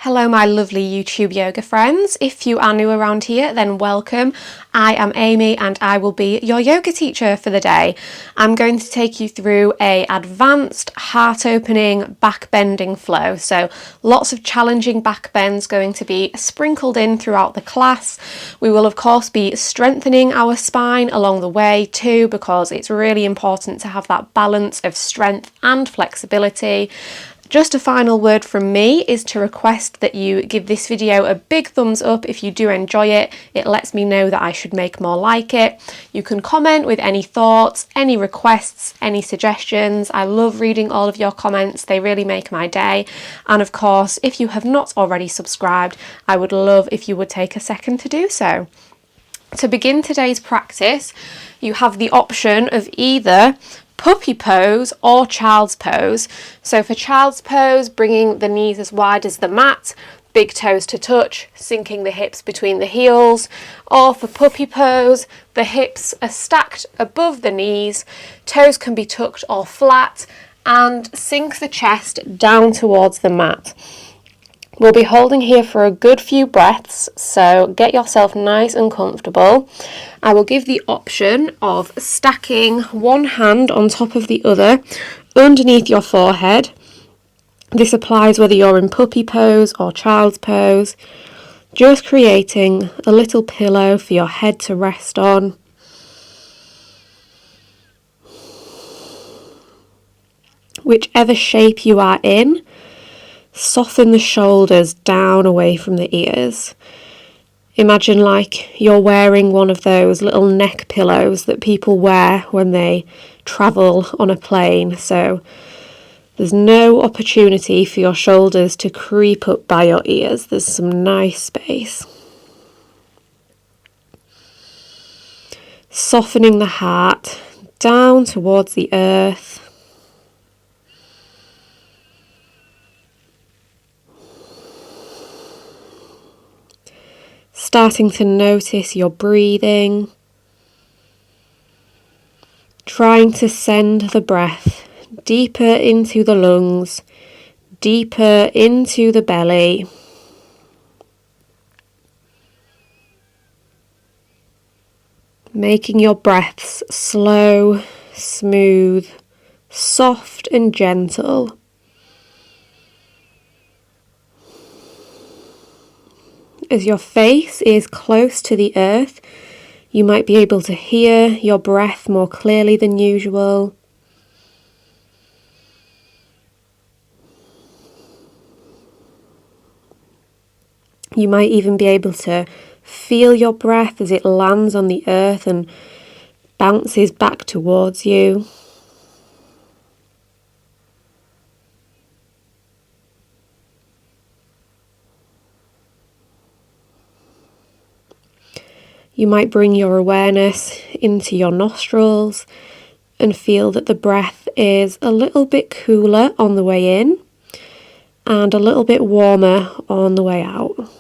Hello my lovely YouTube yoga friends. If you are new around here, then welcome. I am Amy and I will be your yoga teacher for the day. I'm going to take you through a advanced heart-opening back-bending flow. So lots of challenging back bends going to be sprinkled in throughout the class. We will of course be strengthening our spine along the way too, because it's really important to have that balance of strength and flexibility. Just a final word from me is to request that you give this video a big thumbs up if you do enjoy it. It lets me know that I should make more like it. You can comment with any thoughts, any requests, any suggestions. I love reading all of your comments. They really make my day. And of course, if you have not already subscribed, I would love if you would take a second to do so. To begin today's practice, you have the option of either puppy pose or child's pose. So for child's pose, bringing the knees as wide as the mat, big toes to touch, sinking the hips between the heels. Or for puppy pose, the hips are stacked above the knees, toes can be tucked or flat, and sink the chest down towards the mat. We'll be holding here for a good few breaths, so get yourself nice and comfortable. I will give the option of stacking one hand on top of the other underneath your forehead. This applies whether you're in puppy pose or child's pose, just creating a little pillow for your head to rest on. Whichever shape you are in, soften the shoulders down away from the ears. Imagine like you're wearing one of those little neck pillows that people wear when they travel on a plane. So there's no opportunity for your shoulders to creep up by your ears. There's some nice space. Softening the heart down towards the earth. Starting to notice your breathing, trying to send the breath deeper into the lungs, deeper into the belly. Making your breaths slow, smooth, soft and gentle. As your face is close to the earth, you might be able to hear your breath more clearly than usual. You might even be able to feel your breath as it lands on the earth and bounces back towards you. You might bring your awareness into your nostrils and feel that the breath is a little bit cooler on the way in and a little bit warmer on the way out.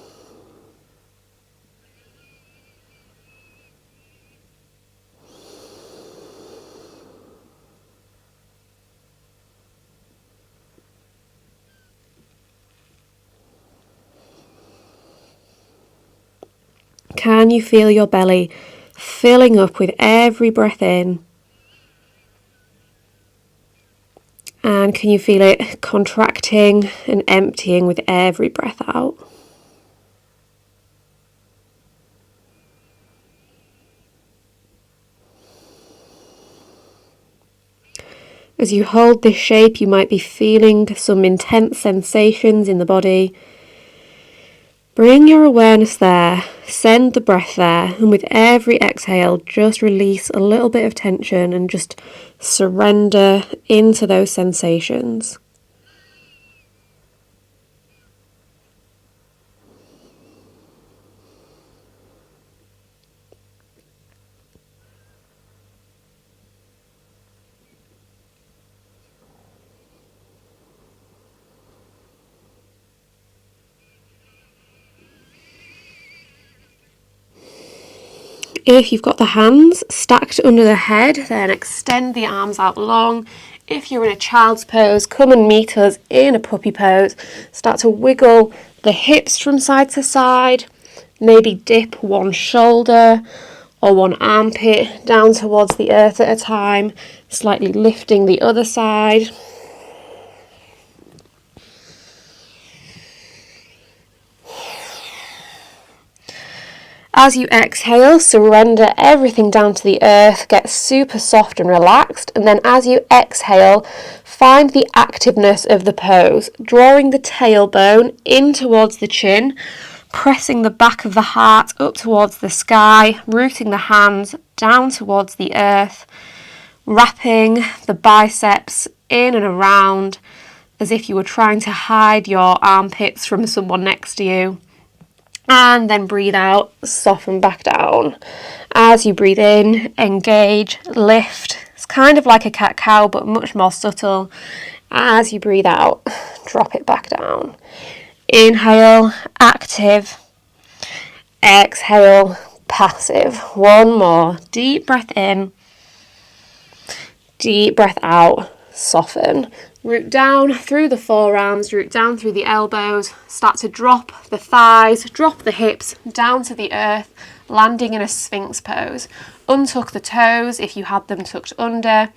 Can you feel your belly filling up with every breath in? And can you feel it contracting and emptying with every breath out? As you hold this shape, you might be feeling some intense sensations in the body. Bring your awareness there, send the breath there, and with every exhale, just release a little bit of tension and just surrender into those sensations. If you've got the hands stacked under the head, then extend the arms out long. If you're in a child's pose, come and meet us in a puppy pose. Start to wiggle the hips from side to side. Maybe dip one shoulder or one armpit down towards the earth at a time, slightly lifting the other side. As you exhale, surrender everything down to the earth, get super soft and relaxed, and then as you exhale, find the activeness of the pose, drawing the tailbone in towards the chin, pressing the back of the heart up towards the sky, rooting the hands down towards the earth, wrapping the biceps in and around as if you were trying to hide your armpits from someone next to you. And then breathe out, soften back down. As you breathe in, engage, lift. It's kind of like a cat-cow, but much more subtle. As you breathe out, drop it back down. Inhale, active. Exhale, passive. One more. Deep breath in. Deep breath out, soften. Root down through the forearms, root down through the elbows, start to drop the thighs, drop the hips down to the earth, landing in a Sphinx pose. Untuck the toes if you had them tucked under.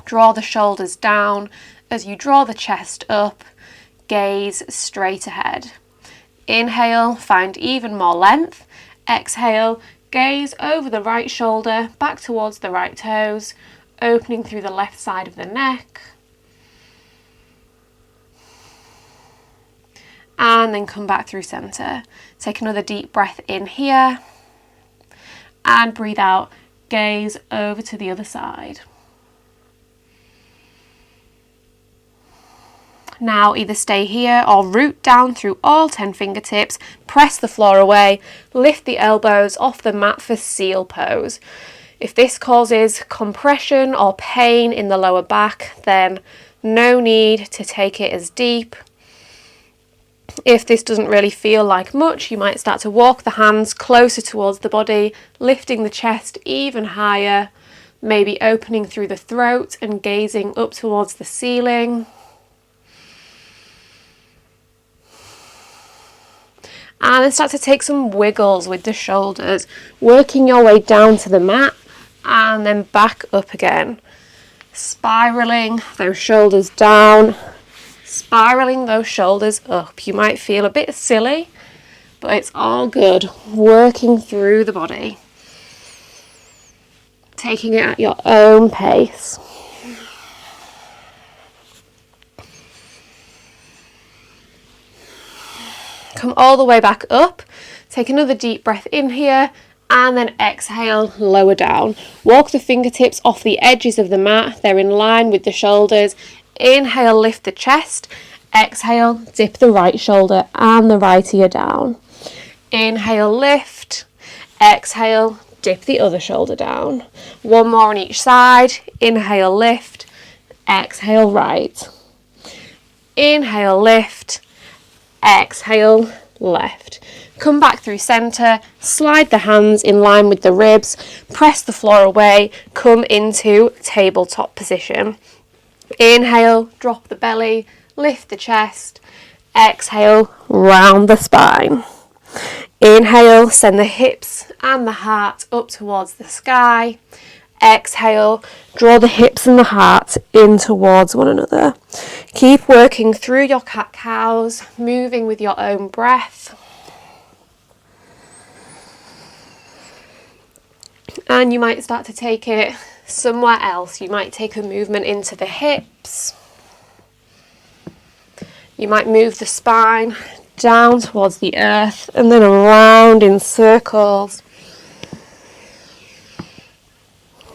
Draw the shoulders down. As you draw the chest up, gaze straight ahead. Inhale, find even more length. Exhale, gaze over the right shoulder, back towards the right toes, opening through the left side of the neck. And then come back through center. Take another deep breath in here and breathe out, gaze over to the other side. Now either stay here or root down through all 10 fingertips, press the floor away, lift the elbows off the mat for seal pose. If this causes compression or pain in the lower back, then no need to take it as deep. If this doesn't really feel like much, you might start to walk the hands closer towards the body, lifting the chest even higher, maybe opening through the throat and gazing up towards the ceiling. And then start to take some wiggles with the shoulders, working your way down to the mat and then back up again. Spiraling those shoulders down. Spiraling those shoulders up. You might feel a bit silly, but it's all good. Working through the body. Taking it at your own pace. Come all the way back up. Take another deep breath in here and then exhale, lower down. Walk the fingertips off the edges of the mat. They're in line with the shoulders. Inhale, lift the chest. Exhale, dip the right shoulder and the right ear down. Inhale, lift. Exhale, dip the other shoulder down. One more on each side. Inhale, lift. Exhale, right. Inhale, lift. Exhale, left. Come back through center. Slide the hands in line with the ribs. Press the floor away. Come into tabletop position. Inhale, drop the belly, lift the chest. Exhale, round the spine. Inhale, send the hips and the heart up towards the sky. Exhale, draw the hips and the heart in towards one another. Keep working through your cat-cows, moving with your own breath. And you might start to take it somewhere else. You might take a movement into the hips. You might move the spine down towards the earth and then around in circles.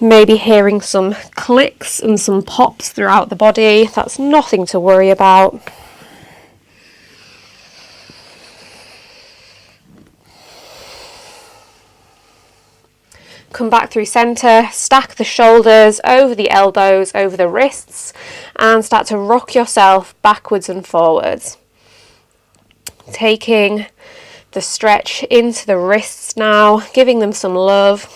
Maybe hearing some clicks and some pops throughout the body. That's nothing to worry about. Come back through center, stack the shoulders over the elbows, over the wrists, and start to rock yourself backwards and forwards. Taking the stretch into the wrists now, giving them some love.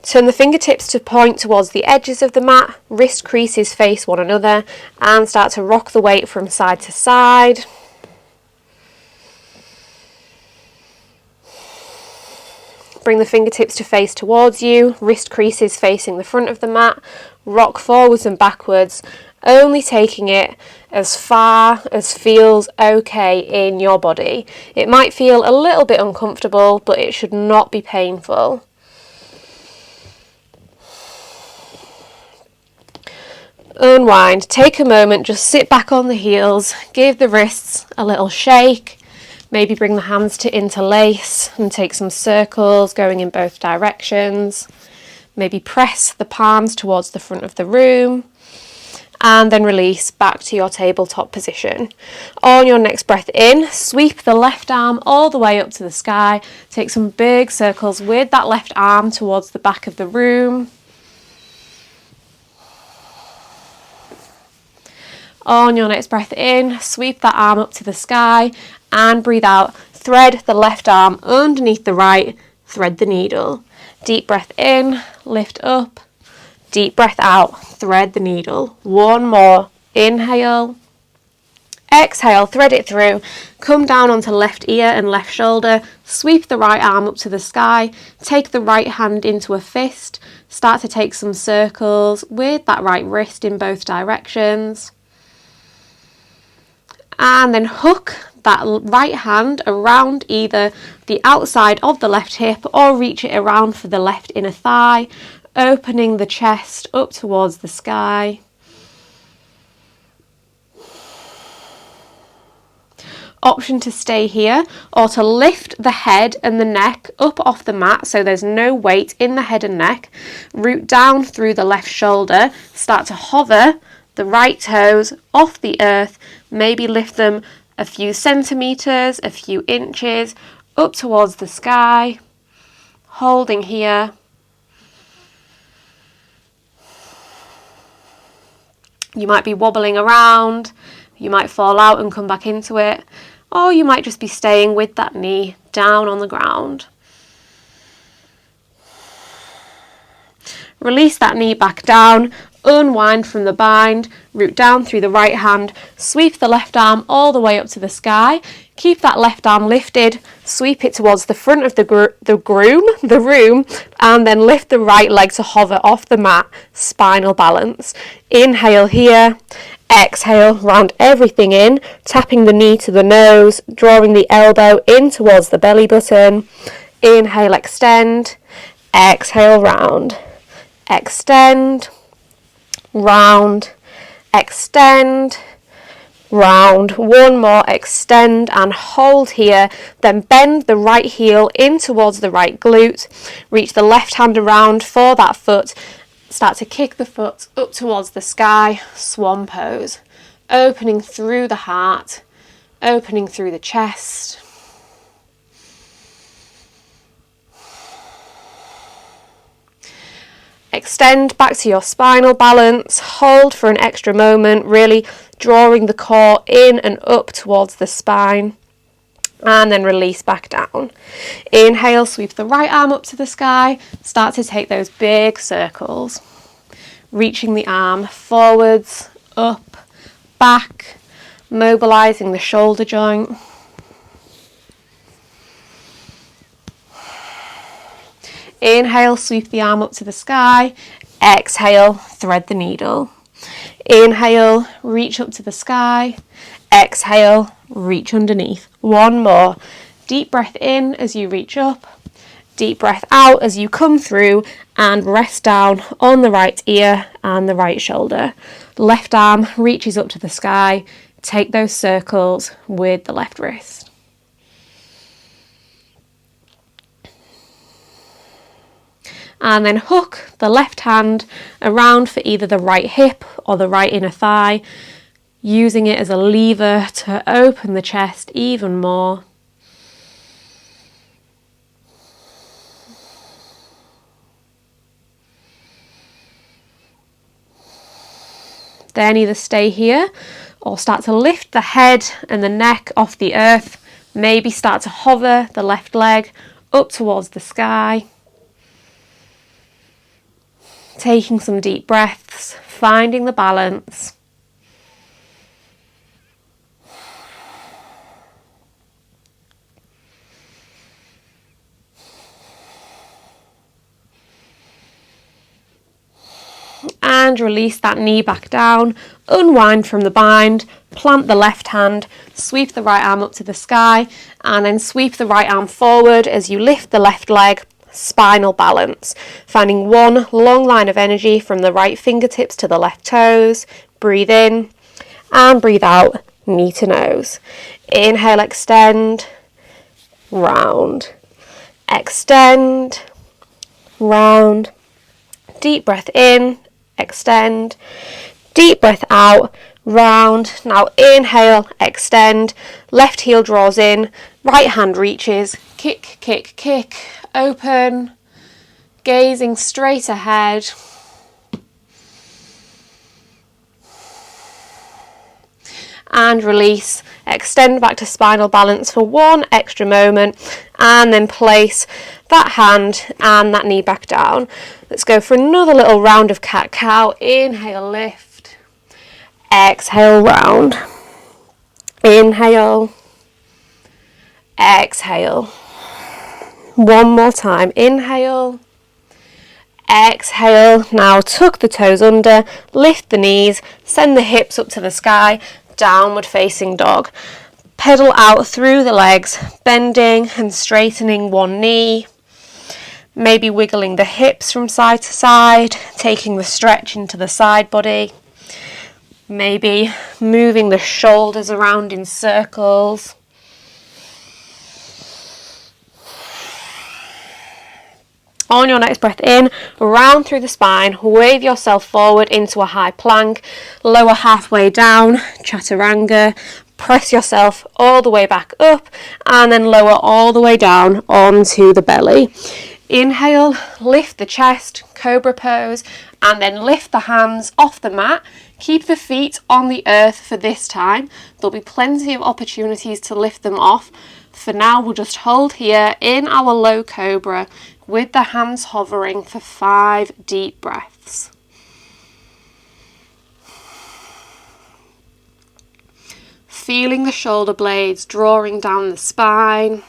Turn the fingertips to point towards the edges of the mat, wrist creases face one another, and start to rock the weight from side to side. Bring the fingertips to face towards you, wrist creases facing the front of the mat, rock forwards and backwards, only taking it as far as feels okay in your body. It might feel a little bit uncomfortable, but it should not be painful. Unwind, take a moment, just sit back on the heels, give the wrists a little shake, maybe bring the hands to interlace and take some circles going in both directions. Maybe press the palms towards the front of the room and then release back to your tabletop position. On your next breath in, sweep the left arm all the way up to the sky, take some big circles with that left arm towards the back of the room. On your next breath in, sweep that arm up to the sky and breathe out. Thread the left arm underneath the right, thread the needle. Deep breath in, lift up. Deep breath out, thread the needle. One more. Inhale. Exhale, thread it through. Come down onto left ear and left shoulder. Sweep the right arm up to the sky. Take the right hand into a fist. Start to take some circles with that right wrist in both directions. And then hook that right hand around either the outside of the left hip or reach it around for the left inner thigh, opening the chest up towards the sky. Option to stay here or to lift the head and the neck up off the mat so there's no weight in the head and neck. Root down through the left shoulder, start to hover the right toes off the earth, maybe lift them a few centimeters, a few inches up towards the sky, holding here. You might be wobbling around, you might fall out and come back into it, or you might just be staying with that knee down on the ground. Release that knee back down, unwind from the bind, root down through the right hand, sweep the left arm all the way up to the sky, keep that left arm lifted, sweep it towards the front of the room, and then lift the right leg to hover off the mat, spinal balance. Inhale here, exhale, round everything in, tapping the knee to the nose, drawing the elbow in towards the belly button. Inhale, extend, exhale, round. Extend, round, extend, round. One more, extend and hold here. Then bend the right heel in towards the right glute. Reach the left hand around for that foot. Start to kick the foot up towards the sky, swan pose. Opening through the heart, opening through the chest. Extend back to your spinal balance, hold for an extra moment, really drawing the core in and up towards the spine, and then release back down. Inhale, sweep the right arm up to the sky, start to take those big circles, reaching the arm forwards, up, back, mobilizing the shoulder joint. Inhale, sweep the arm up to the sky. Exhale, thread the needle. Inhale, reach up to the sky. Exhale, reach underneath. One more. Deep breath in as you reach up. Deep breath out as you come through and rest down on the right ear and the right shoulder. Left arm reaches up to the sky. Take those circles with the left wrist. And then hook the left hand around for either the right hip or the right inner thigh, using it as a lever to open the chest even more. Then either stay here or start to lift the head and the neck off the earth. Maybe start to hover the left leg up towards the sky. taking some deep breaths, finding the balance. And release that knee back down, unwind from the bind, plant the left hand, sweep the right arm up to the sky, and then sweep the right arm forward as you lift the left leg, spinal balance. Finding one long line of energy from the right fingertips to the left toes. Breathe in and breathe out, knee to nose. Inhale, extend, round. Extend, round. Deep breath in, extend, deep breath out, round. Now inhale, extend, left heel draws in, right hand reaches, kick, kick, kick, open, gazing straight ahead. And release, extend back to spinal balance for one extra moment, and then place that hand and that knee back down. Let's go for another little round of cat-cow. Inhale, lift, exhale, round, inhale, exhale. One more time, inhale, exhale. Now tuck the toes under, lift the knees, send the hips up to the sky, downward facing dog. Pedal out through the legs, bending and straightening one knee. Maybe wiggling the hips from side to side, taking the stretch into the side body. Maybe moving the shoulders around in circles. On your next breath in, round through the spine, wave yourself forward into a high plank, lower halfway down, chaturanga, press yourself all the way back up, and then lower all the way down onto the belly. Inhale, lift the chest, cobra pose, and then lift the hands off the mat. Keep the feet on the earth for this time. There'll be plenty of opportunities to lift them off. For now, we'll just hold here in our low cobra with the hands hovering for 5 deep breaths. Feeling the shoulder blades drawing down the spine.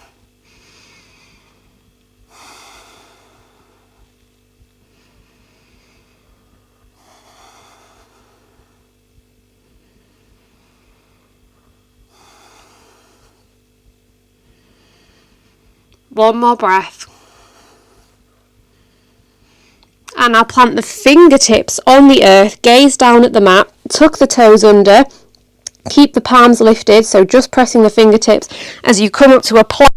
One more breath. And now plant the fingertips on the earth, gaze down at the mat, tuck the toes under, keep the palms lifted, so just pressing the fingertips as you come up to a plank.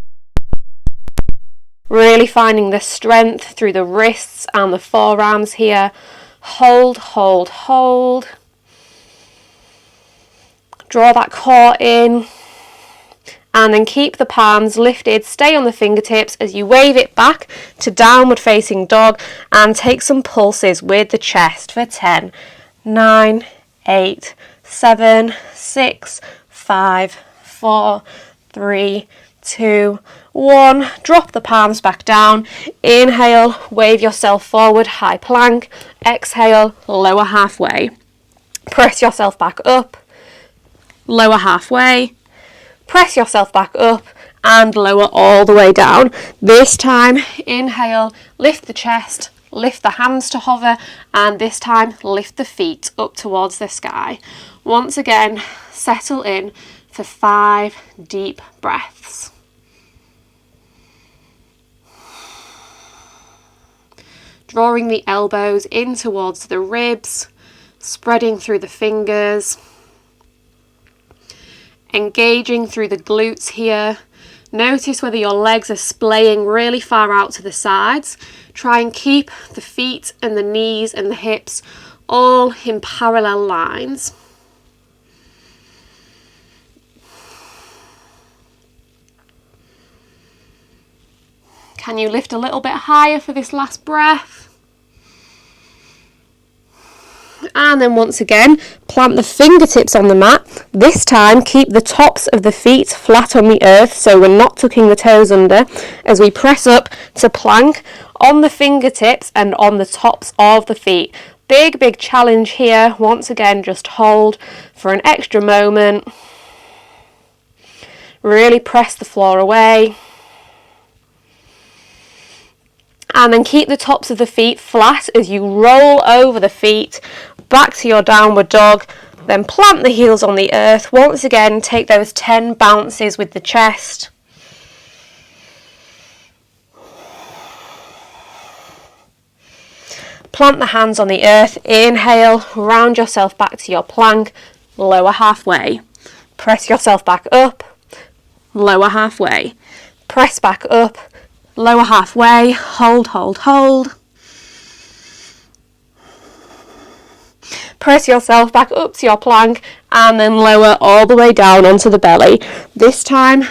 Really finding the strength through the wrists and the forearms here. Hold, hold, hold. Draw that core in. And then keep the palms lifted, stay on the fingertips as you wave it back to downward facing dog, and take some pulses with the chest for 10, 9, 8, 7, 6, 5, 4, 3, 2, 1. Drop the palms back down. Inhale, wave yourself forward, high plank. Exhale, lower halfway. Press yourself back up, lower halfway. Press yourself back up and lower all the way down. This time, inhale, lift the chest, lift the hands to hover, and this time lift the feet up towards the sky. Once again, settle in for 5 deep breaths. Drawing the elbows in towards the ribs, spreading through the fingers. Engaging through the glutes here. Notice whether your legs are splaying really far out to the sides. Try and keep the feet and the knees and the hips all in parallel lines. Can you lift a little bit higher for this last breath? And then once again, plant the fingertips on the mat. This time, keep the tops of the feet flat on the earth so we're not tucking the toes under as we press up to plank on the fingertips and on the tops of the feet. Big challenge here. Once again, just hold for an extra moment. Really press the floor away. And then keep the tops of the feet flat as you roll over the feet back to your downward dog. Then plant the heels on the earth. Once again, take those 10 bounces with the chest. Plant the hands on the earth. Inhale, round yourself back to your plank. Lower halfway. Press yourself back up. Lower halfway. Press back up. Lower halfway, hold. Press yourself back up to your plank and then lower all the way down onto the belly. This time,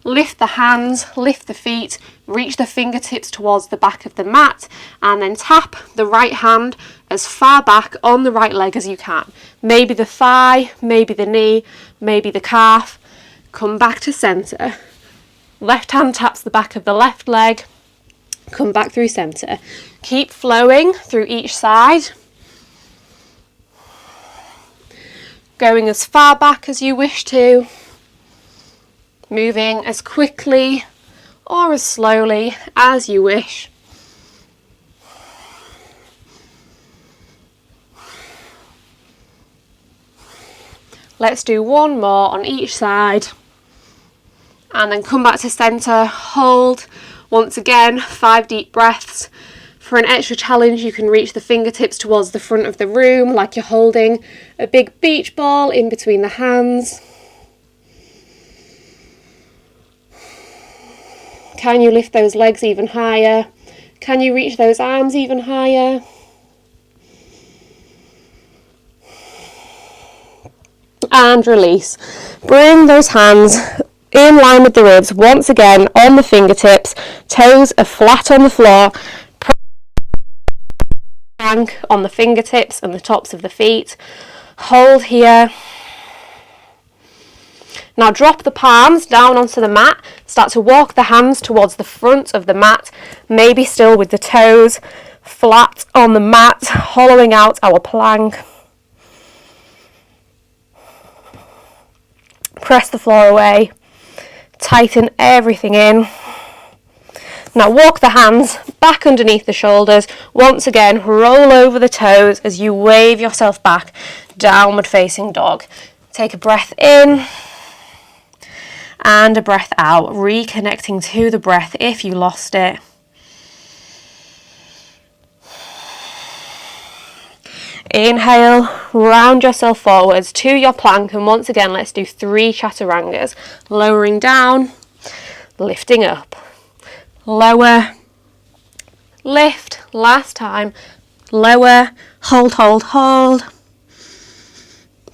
lift the hands, lift the feet, reach the fingertips towards the back of the mat and then tap the right hand as far back on the right leg as you can. Maybe the thigh, maybe the knee, maybe the calf. Come back to centre. Left hand taps the back of the left leg. Come back through centre. Keep flowing through each side. Going as far back as you wish to. Moving as quickly or as slowly as you wish. Let's do one more on each side. And then come back to centre, hold. Once again, 5 deep breaths. For an extra challenge, you can reach the fingertips towards the front of the room like you're holding a big beach ball in between the hands. Can you lift those legs even higher? Can you reach those arms even higher? And release. Bring those hands in line with the ribs, once again on the fingertips, toes are flat on the floor, plank on the fingertips and the tops of the feet, hold here. Now drop the palms down onto the mat, start to walk the hands towards the front of the mat, maybe still with the toes flat on the mat, hollowing out our plank. Press the floor away. Tighten everything in. Now walk the hands back underneath the shoulders. Once again, roll over the toes as you wave yourself back. Downward facing dog. Take a breath in and a breath out. Reconnecting to the breath if you lost it. Inhale, round yourself forwards to your plank, and once again let's do 3 chaturangas. Lowering down, lifting up, lower, lift, last time, lower, hold.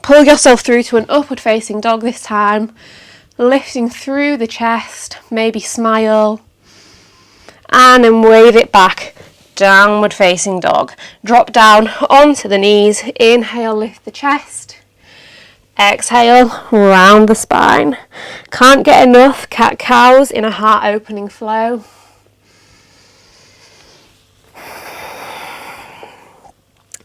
Pull yourself through to an upward facing dog this time, lifting through the chest, maybe smile, and then wave it back. Downward facing dog. Drop down onto the knees. Inhale, lift the chest. Exhale, round the spine. Can't get enough cat-cows in a heart-opening flow.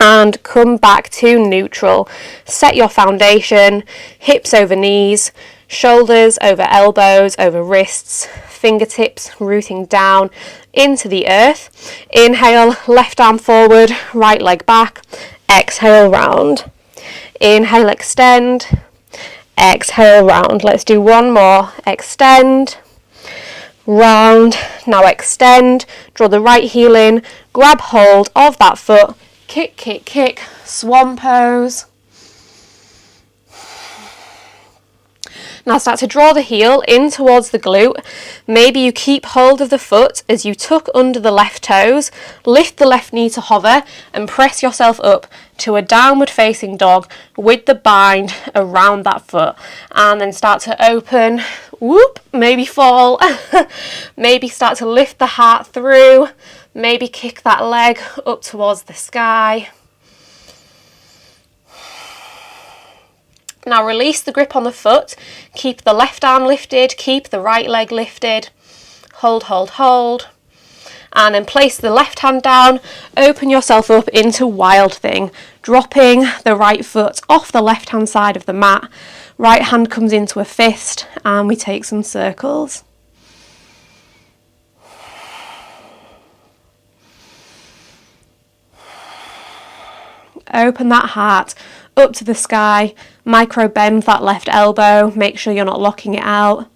And come back to neutral. Set your foundation, hips over knees, shoulders over elbows, over wrists, fingertips rooting down into the earth. Inhale, left arm forward, right leg back. Exhale, round. Inhale, extend. Exhale, round. Let's do one more. Extend, round. Now extend. Draw the right heel in. Grab hold of that foot. Kick. Swan pose. Now start to draw the heel in towards the glute. Maybe you keep hold of the foot as you tuck under the left toes, lift the left knee to hover and press yourself up to a downward facing dog with the bind around that foot. And then start to open, whoop, maybe fall, maybe start to lift the heart through, maybe kick that leg up towards the sky. Now release the grip on the foot, keep the left arm lifted, keep the right leg lifted, hold, hold, hold, and then place the left hand down, open yourself up into Wild Thing, dropping the right foot off the left hand side of the mat, right hand comes into a fist, and we take some circles. Open that heart up to the sky, micro bend that left elbow, make sure you're not locking it out.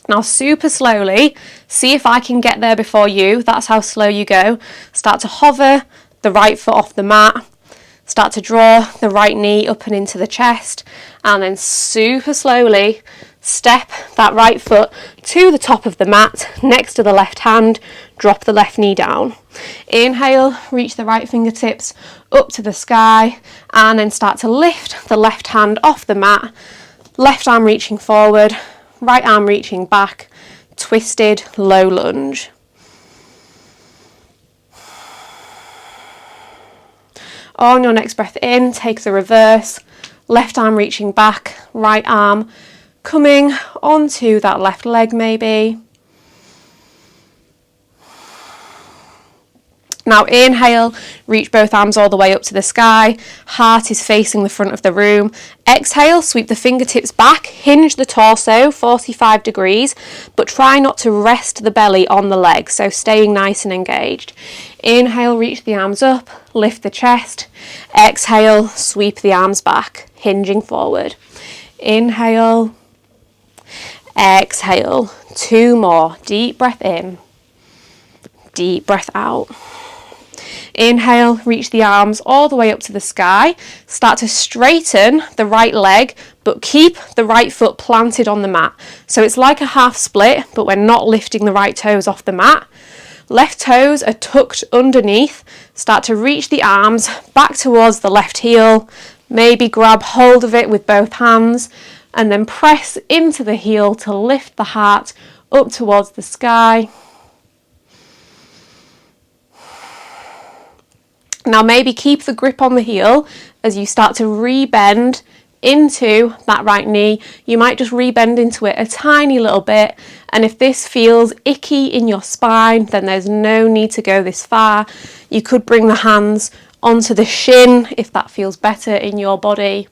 Now super slowly, see if I can get there before you, that's how slow you go. Start to hover the right foot off the mat, start to draw the right knee up and into the chest, and then super slowly step that right foot to the top of the mat next to the left hand, drop the left knee down. Inhale, reach the right fingertips up to the sky, and then start to lift the left hand off the mat, left arm reaching forward, right arm reaching back, twisted low lunge. On your next breath in, take the reverse, left arm reaching back, right arm coming onto that left leg maybe. Now inhale, reach both arms all the way up to the sky, heart is facing the front of the room. Exhale, sweep the fingertips back, hinge the torso 45 degrees, but try not to rest the belly on the legs, so staying nice and engaged. Inhale, reach the arms up, lift the chest. Exhale, sweep the arms back, hinging forward. Inhale, exhale, 2 more, deep breath in, deep breath out. Inhale, reach the arms all the way up to the sky, start to straighten the right leg, but keep the right foot planted on the mat. So it's like a half split, but we're not lifting the right toes off the mat. Left toes are tucked underneath, start to reach the arms back towards the left heel, maybe grab hold of it with both hands, and then press into the heel to lift the heart up towards the sky. Now maybe keep the grip on the heel as you start to rebend into that right knee. You might just rebend into it a tiny little bit, and if this feels icky in your spine, then there's no need to go this far. You could bring the hands onto the shin if that feels better in your body.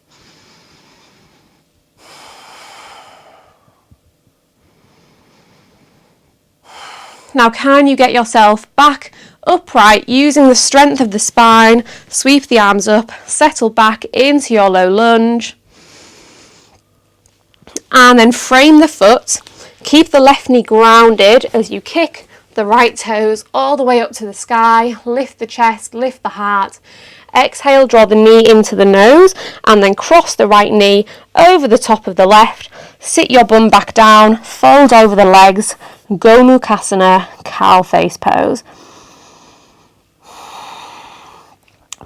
Now can you get yourself back upright using the strength of the spine? Sweep the arms up, settle back into your low lunge, and then frame the foot. Keep the left knee grounded as you kick the right toes all the way up to the sky. Lift the chest, lift the heart. Exhale, draw the knee into the nose, and then cross the right knee over the top of the left. Sit your bum back down, fold over the legs, Gomukhasana, cow face pose.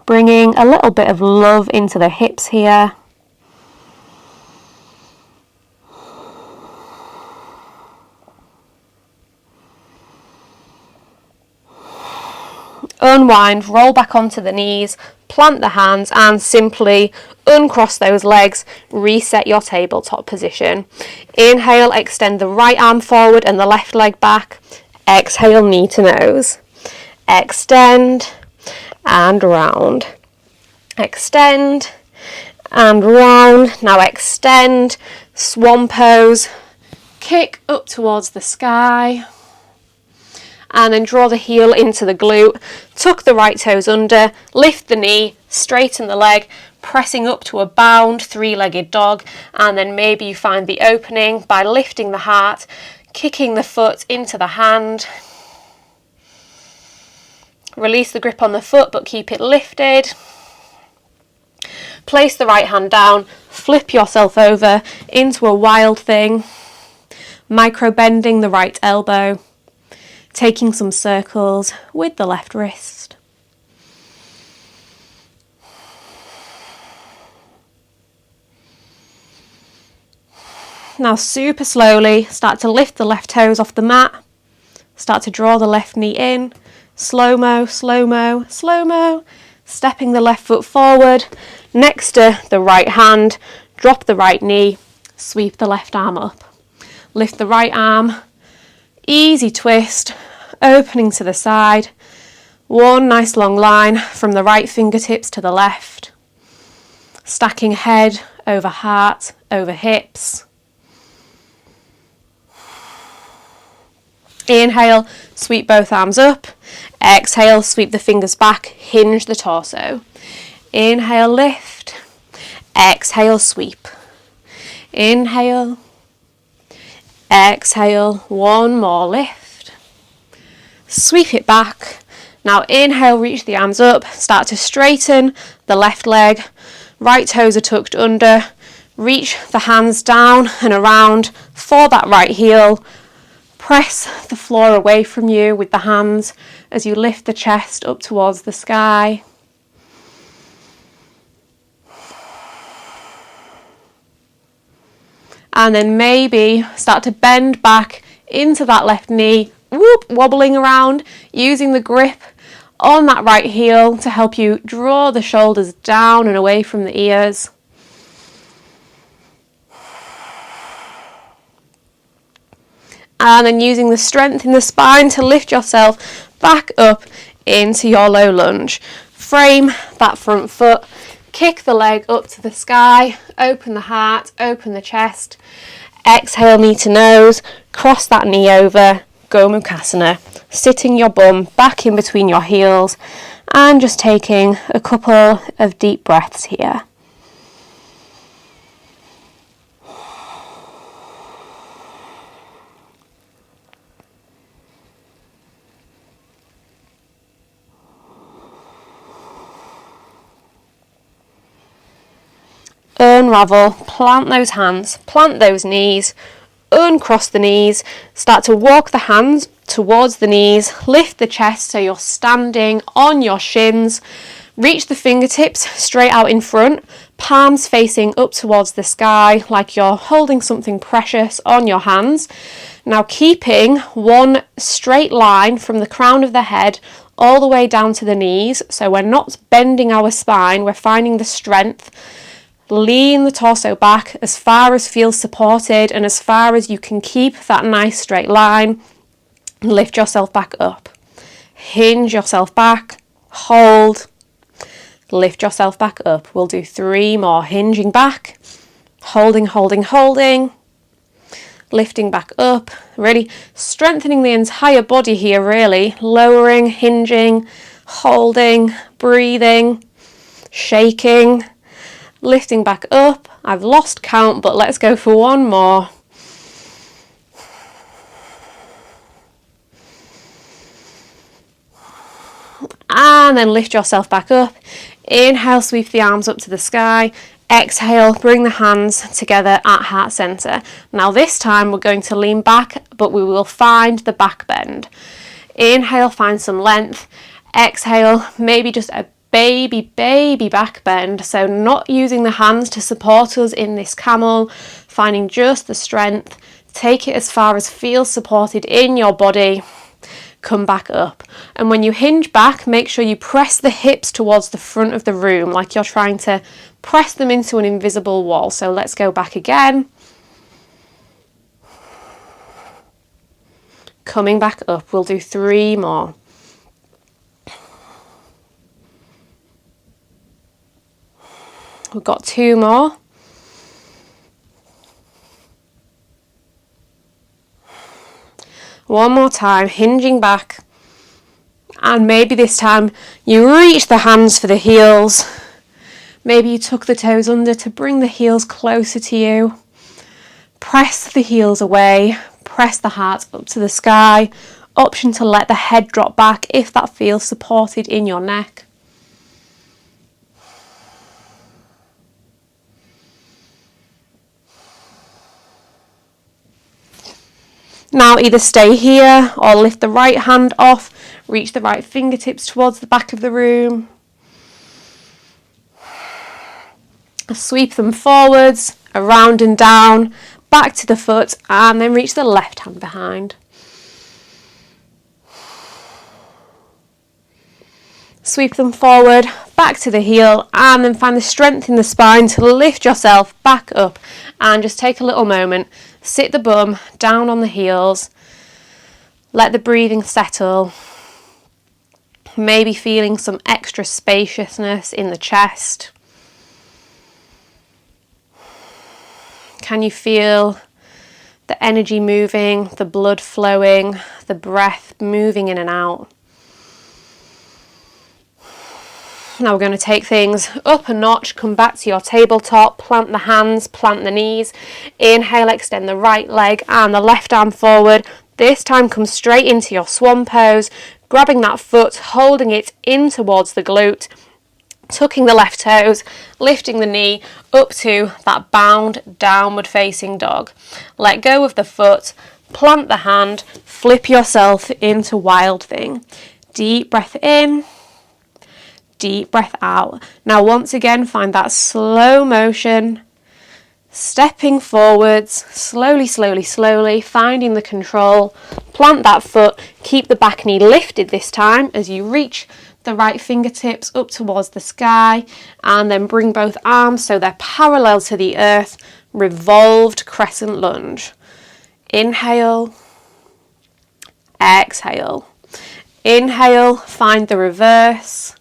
Bringing a little bit of love into the hips here. Unwind, roll back onto the knees, plant the hands, and simply uncross those legs, reset your tabletop position. Inhale, extend the right arm forward and the left leg back. Exhale, knee to nose. Extend and round. Extend and round. Now extend, swan pose, kick up towards the sky, and then draw the heel into the glute, tuck the right toes under, lift the knee, straighten the leg, pressing up to a bound 3-legged dog, and then maybe you find the opening by lifting the heart, kicking the foot into the hand. Release the grip on the foot but keep it lifted. Place the right hand down, flip yourself over into a wild thing, micro bending the right elbow, taking some circles with the left wrist. Now super slowly start to lift the left toes off the mat, start to draw the left knee in, slow-mo, slow-mo, slow-mo, stepping the left foot forward, next to the right hand, drop the right knee, sweep the left arm up. Lift the right arm, easy twist, opening to the side. One nice long line from the right fingertips to the left. Stacking head over heart, over hips. Inhale, sweep both arms up. Exhale, sweep the fingers back, hinge the torso. Inhale, lift. Exhale, sweep. Inhale. Exhale, one more lift. Sweep it back. Now inhale, reach the arms up, start to straighten the left leg. Right toes are tucked under. Reach the hands down and around for that right heel. Press the floor away from you with the hands as you lift the chest up towards the sky. And then maybe start to bend back into that left knee, wobbling around, using the grip on that right heel to help you draw the shoulders down and away from the ears. And then using the strength in the spine to lift yourself back up into your low lunge. Frame that front foot, kick the leg up to the sky, open the heart, open the chest. Exhale, knee to nose, cross that knee over, Gomukhasana. Sitting your bum back in between your heels and just taking a couple of deep breaths here. Unravel, plant those hands, plant those knees, uncross the knees, start to walk the hands towards the knees, lift the chest so you're standing on your shins, reach the fingertips straight out in front, palms facing up towards the sky like you're holding something precious on your hands. Now keeping one straight line from the crown of the head all the way down to the knees, so we're not bending our spine, we're finding the strength. Lean the torso back as far as feels supported and as far as you can keep that nice straight line. Lift yourself back up. Hinge yourself back. Hold. Lift yourself back up. We'll do 3 more. Hinging back. Holding, holding, holding. Lifting back up. Really strengthening the entire body here, really. Lowering, hinging, holding, breathing, shaking. Lifting back up. I've lost count, but let's go for 1 more. And then lift yourself back up. Inhale, sweep the arms up to the sky. Exhale, bring the hands together at heart center. Now this time we're going to lean back, but we will find the back bend. Inhale, find some length. Exhale, maybe just a baby back bend, so not using the hands to support us in this camel, finding just the strength. Take it as far as feels supported in your body. Come back up, and when you hinge back, make sure you press the hips towards the front of the room like you're trying to press them into an invisible wall. So let's go back again. Coming back up, we'll do 3 more. We've got 2 more. One more time, hinging back. And maybe this time you reach the hands for the heels. Maybe you tuck the toes under to bring the heels closer to you. Press the heels away. Press the heart up to the sky. Option to let the head drop back if that feels supported in your neck. Now either stay here or lift the right hand off, reach the right fingertips towards the back of the room. Sweep them forwards, around and down, back to the foot, and then reach the left hand behind. Sweep them forward, back to the heel, and then find the strength in the spine to lift yourself back up. And just take a little moment, sit the bum down on the heels, let the breathing settle, maybe feeling some extra spaciousness in the chest. Can you feel the energy moving, the blood flowing, the breath moving in and out? Now we're going to take things up a notch, come back to your tabletop, plant the hands, plant the knees. Inhale, extend the right leg and the left arm forward. This time come straight into your swan pose, grabbing that foot, holding it in towards the glute, tucking the left toes, lifting the knee up to that bound downward facing dog. Let go of the foot, plant the hand, flip yourself into wild thing. Deep breath in, deep breath out. Now once again, find that slow motion, stepping forwards, slowly, slowly, slowly, finding the control. Plant that foot, keep the back knee lifted this time as you reach the right fingertips up towards the sky, and then bring both arms so they're parallel to the earth, revolved crescent lunge. Inhale, exhale. Inhale, find the reverse.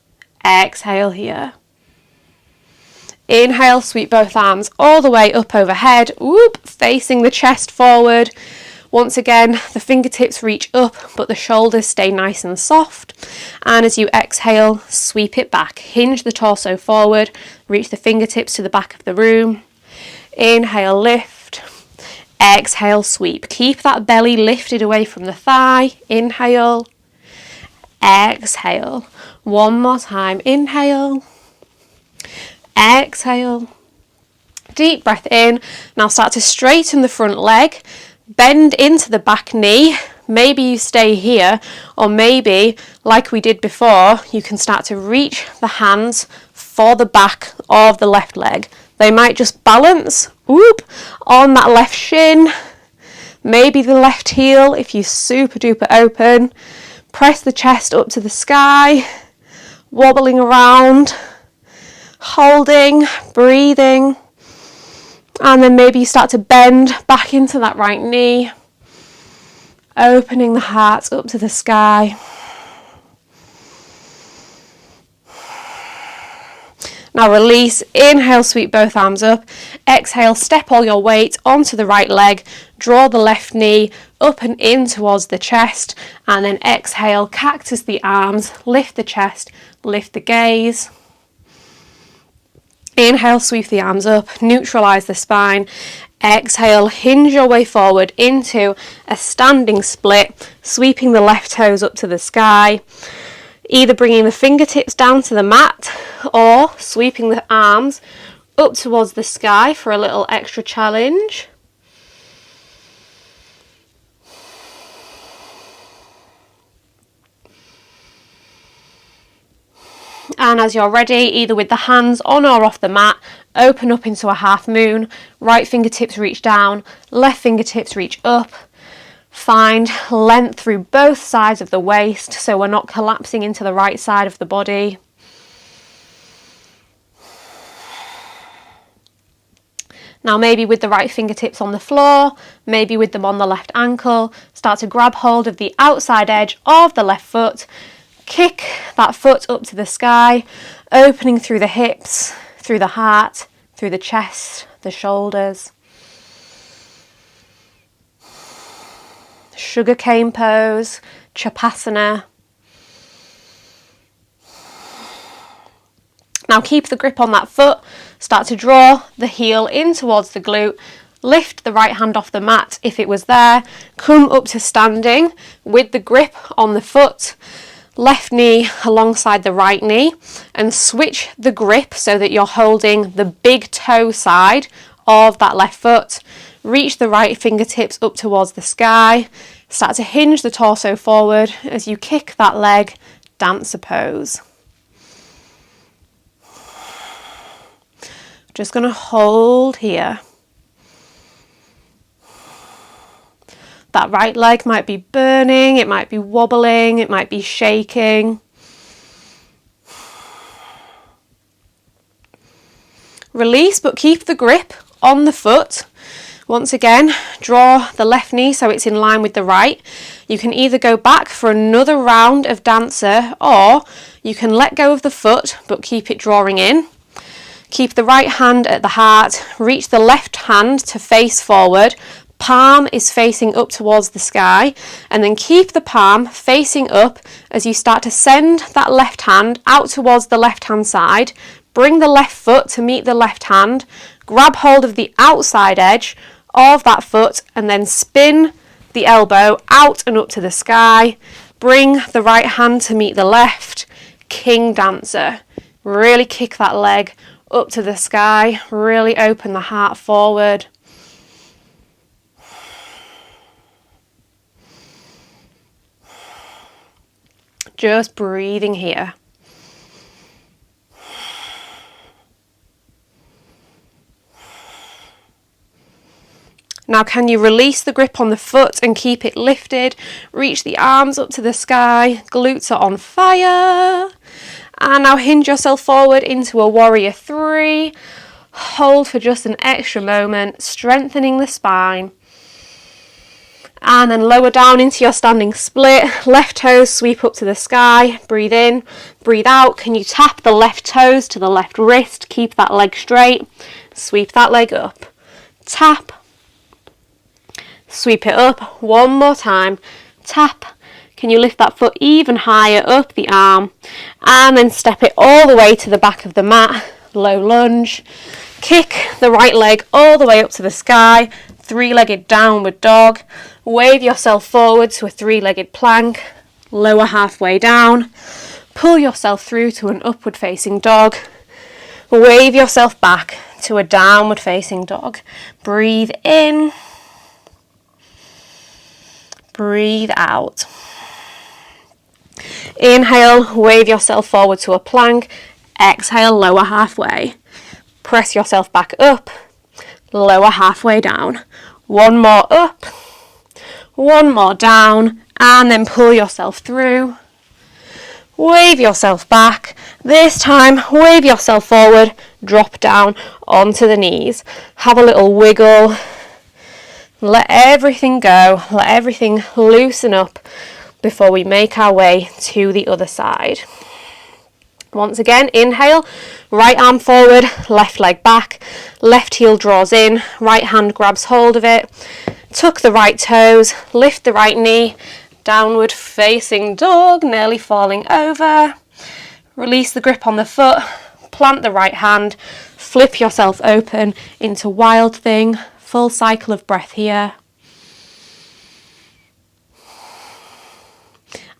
Exhale here. Inhale, sweep both arms all the way up overhead, whoop, facing the chest forward. Once again, the fingertips reach up, but the shoulders stay nice and soft. And as you exhale, sweep it back. Hinge the torso forward, reach the fingertips to the back of the room. Inhale, lift. Exhale, sweep. Keep that belly lifted away from the thigh. Inhale. Exhale. One more time. Inhale. Exhale. Deep breath in. Now start to straighten the front leg. Bend into the back knee. Maybe you stay here, or maybe, like we did before, you can start to reach the hands for the back of the left leg. They might just balance, whoop, on that left shin. Maybe the left heel if you're super duper open. Press the chest up to the sky, wobbling around, holding, breathing. And then maybe you start to bend back into that right knee, opening the heart up to the sky. Now release, inhale, sweep both arms up. Exhale, step all your weight onto the right leg. Draw the left knee up and in towards the chest. And then exhale, cactus the arms, lift the chest, lift the gaze. Inhale, sweep the arms up, neutralize the spine. Exhale, hinge your way forward into a standing split, sweeping the left toes up to the sky. Either bringing the fingertips down to the mat or sweeping the arms up towards the sky for a little extra challenge. And as you're ready, either with the hands on or off the mat, open up into a half moon. Right fingertips reach down, left fingertips reach up. Find length through both sides of the waist so we're not collapsing into the right side of the body. Now maybe with the right fingertips on the floor, maybe with them on the left ankle, start to grab hold of the outside edge of the left foot. Kick that foot up to the sky, opening through the hips, through the heart, through the chest, the shoulders. Sugarcane pose, Chapasana. Now keep the grip on that foot, start to draw the heel in towards the glute, lift the right hand off the mat if it was there, come up to standing with the grip on the foot, left knee alongside the right knee, and switch the grip so that you're holding the big toe side of that left foot. Reach the right fingertips up towards the sky. Start to hinge the torso forward as you kick that leg, dancer pose. Just going to hold here. That right leg might be burning, it might be wobbling, it might be shaking. Release, but keep the grip on the foot. Once again, draw the left knee so it's in line with the right. You can either go back for another round of dancer, or you can let go of the foot but keep it drawing in. Keep the right hand at the heart, reach the left hand to face forward, palm is facing up towards the sky, and then keep the palm facing up as you start to send that left hand out towards the left hand side. Bring the left foot to meet the left hand, grab hold of the outside edge of that foot and then spin the elbow out and up to the sky. Bring the right hand to meet the left, king dancer. Really kick that leg up to the sky, really open the heart forward. Just breathing here. Now can you release the grip on the foot and keep it lifted? Reach the arms up to the sky, glutes are on fire. And now hinge yourself forward into a warrior 3. Hold for just an extra moment, strengthening the spine. And then lower down into your standing split. Left toes sweep up to the sky. Breathe in, breathe out. Can you tap the left toes to the left wrist? Keep that leg straight. Sweep that leg up. Tap. Sweep it up. One more time. Tap. Can you lift that foot even higher up the arm? And then step it all the way to the back of the mat. Low lunge. Kick the right leg all the way up to the sky. 3-legged downward dog. Wave yourself forward to a 3-legged plank. Lower halfway down. Pull yourself through to an upward facing dog. Wave yourself back to a downward facing dog. Breathe in. Breathe out. Inhale, wave yourself forward to a plank. Exhale, lower halfway. Press yourself back up. Lower halfway down. One more up. One more down. And then pull yourself through. Wave yourself back. This time, wave yourself forward. Drop down onto the knees. Have a little wiggle. Let everything go. Let everything loosen up before we make our way to the other side. Once again, inhale, right arm forward, left leg back, left heel draws in, right hand grabs hold of it, tuck the right toes, lift the right knee, downward facing dog, nearly falling over. Release the grip on the foot, plant the right hand, flip yourself open into wild thing, full cycle of breath here.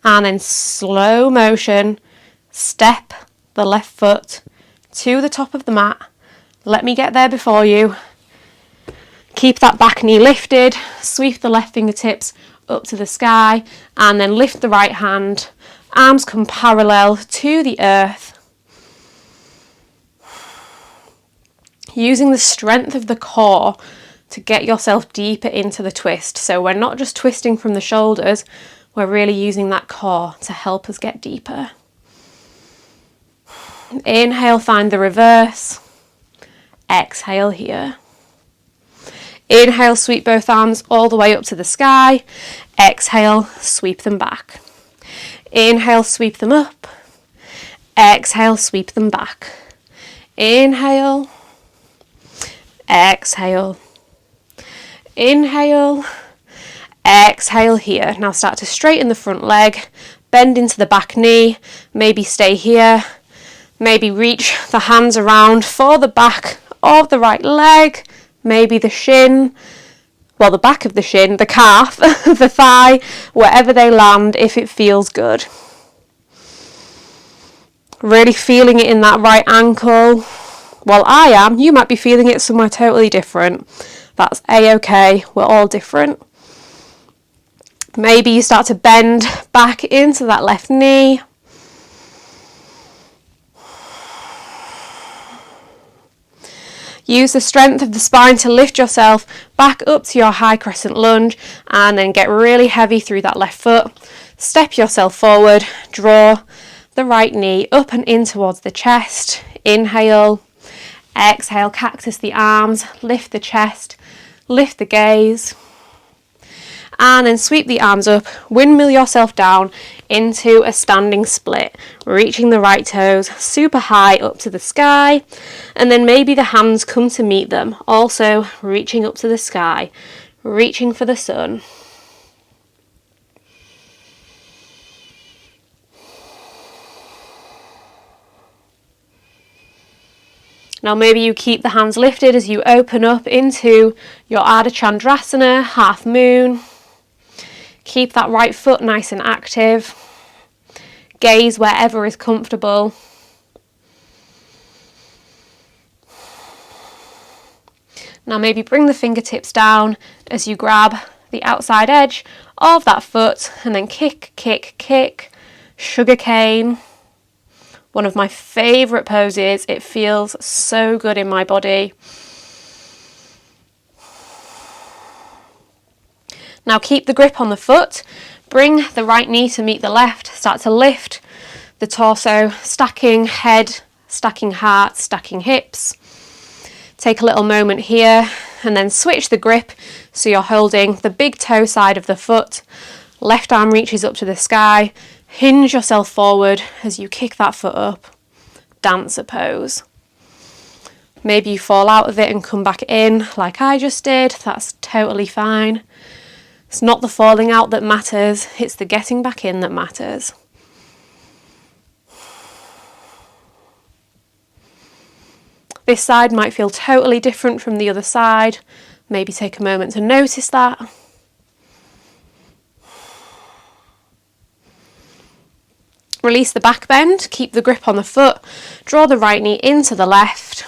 And then slow motion, step the left foot to the top of the mat. Let me get there before you. Keep that back knee lifted, sweep the left fingertips up to the sky, and then lift the right hand. Arms come parallel to the earth. Using the strength of the core to get yourself deeper into the twist. So we're not just twisting from the shoulders, we're really using that core to help us get deeper. Inhale, find the reverse. Exhale here. Inhale, sweep both arms all the way up to the sky. Exhale, sweep them back. Inhale, sweep them up. Exhale, sweep them back. Inhale. Exhale. Inhale. Exhale here. Now start to straighten the front leg, bend into the back knee, maybe stay here, maybe reach the hands around for the back of the right leg, maybe the shin, well the back of the shin, the calf, the thigh, wherever they land if it feels good. Really feeling it in that right ankle. Well, I am. You might be feeling it somewhere totally different. That's a-okay. We're all different. Maybe you start to bend back into that left knee. Use the strength of the spine to lift yourself back up to your high crescent lunge and then get really heavy through that left foot. Step yourself forward, draw the right knee up and in towards the chest. Inhale, Exhale, cactus the arms, lift the chest, lift the gaze. And then sweep the arms up, windmill yourself down into a standing split, reaching the right toes super high up to the sky, and then maybe the hands come to meet them, also reaching up to the sky, reaching for the sun. Now maybe you keep the hands lifted as you open up into your Ardha Chandrasana, half moon. Keep that right foot nice and active. Gaze wherever is comfortable. Now maybe bring the fingertips down as you grab the outside edge of that foot and then kick, kick, kick. Sugar cane. One of my favourite poses. It feels so good in my body. Now keep the grip on the foot, bring the right knee to meet the left, start to lift the torso, stacking head, stacking heart, stacking hips. Take a little moment here and then switch the grip so you're holding the big toe side of the foot, left arm reaches up to the sky, hinge yourself forward as you kick that foot up, dancer pose. Maybe you fall out of it and come back in like I just did, that's totally fine. It's not the falling out that matters, it's the getting back in that matters. This side might feel totally different from the other side. Maybe take a moment to notice that. Release the back bend, keep the grip on the foot, draw the right knee into the left.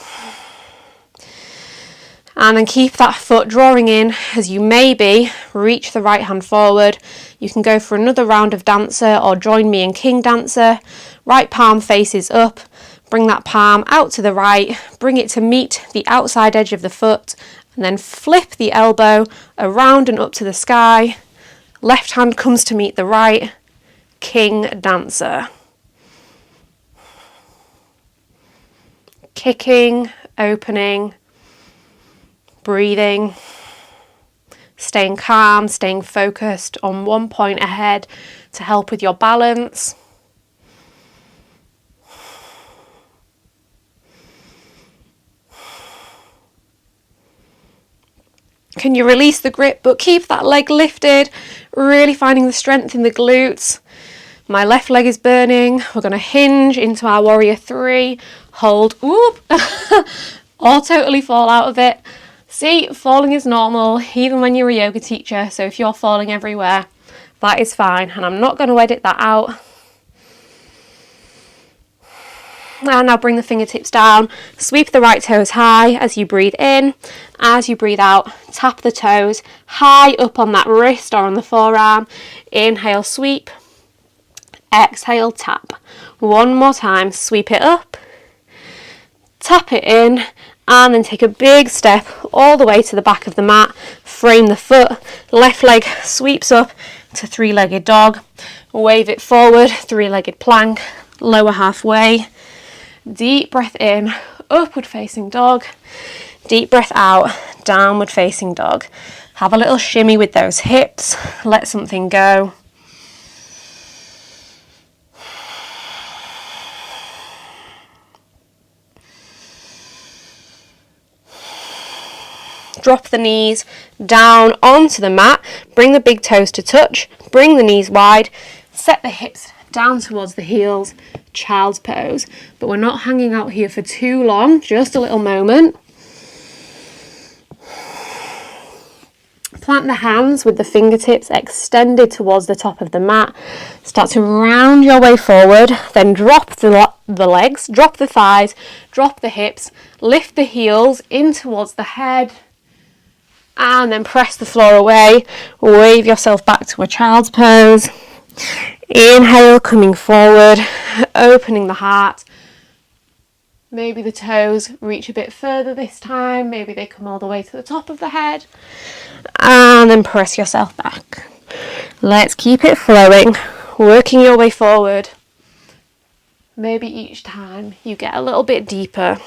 And then keep that foot drawing in as you maybe reach the right hand forward. You can go for another round of dancer or join me in king dancer. Right palm faces up. Bring that palm out to the right. Bring it to meet the outside edge of the foot. And then flip the elbow around and up to the sky. Left hand comes to meet the right. King dancer. Kicking, opening. Breathing, staying calm, staying focused on one point ahead to help with your balance. Can you release the grip but keep that leg lifted, really finding the strength in the glutes. My left leg is burning. We're going to hinge into our warrior three, hold, whoop, or totally fall out of it. See, falling is normal, even when you're a yoga teacher, so if you're falling everywhere, that is fine, and I'm not going to edit that out. And now bring the fingertips down, sweep the right toes high as you breathe in. As you breathe out, tap the toes high up on that wrist or on the forearm. Inhale, sweep. Exhale, tap. One more time, sweep it up, tap it in, and then take a big step all the way to the back of the mat, frame the foot, left leg sweeps up to three-legged dog, wave it forward, three-legged plank, lower halfway, deep breath in, upward facing dog, deep breath out, downward facing dog. Have a little shimmy with those hips, let something go. Drop the knees down onto the mat, bring the big toes to touch, bring the knees wide, set the hips down towards the heels, child's pose. But we're not hanging out here for too long, just a little moment. Plant the hands with the fingertips extended towards the top of the mat. Start to round your way forward, then drop the legs, drop the thighs, drop the hips, lift the heels in towards the head, and then press the floor away. Wave yourself back to a child's pose. Inhale, coming forward, opening the heart. Maybe the toes reach a bit further this time. Maybe they come all the way to the top of the head. And then press yourself back. Let's keep it flowing, working your way forward. Maybe each time you get a little bit deeper.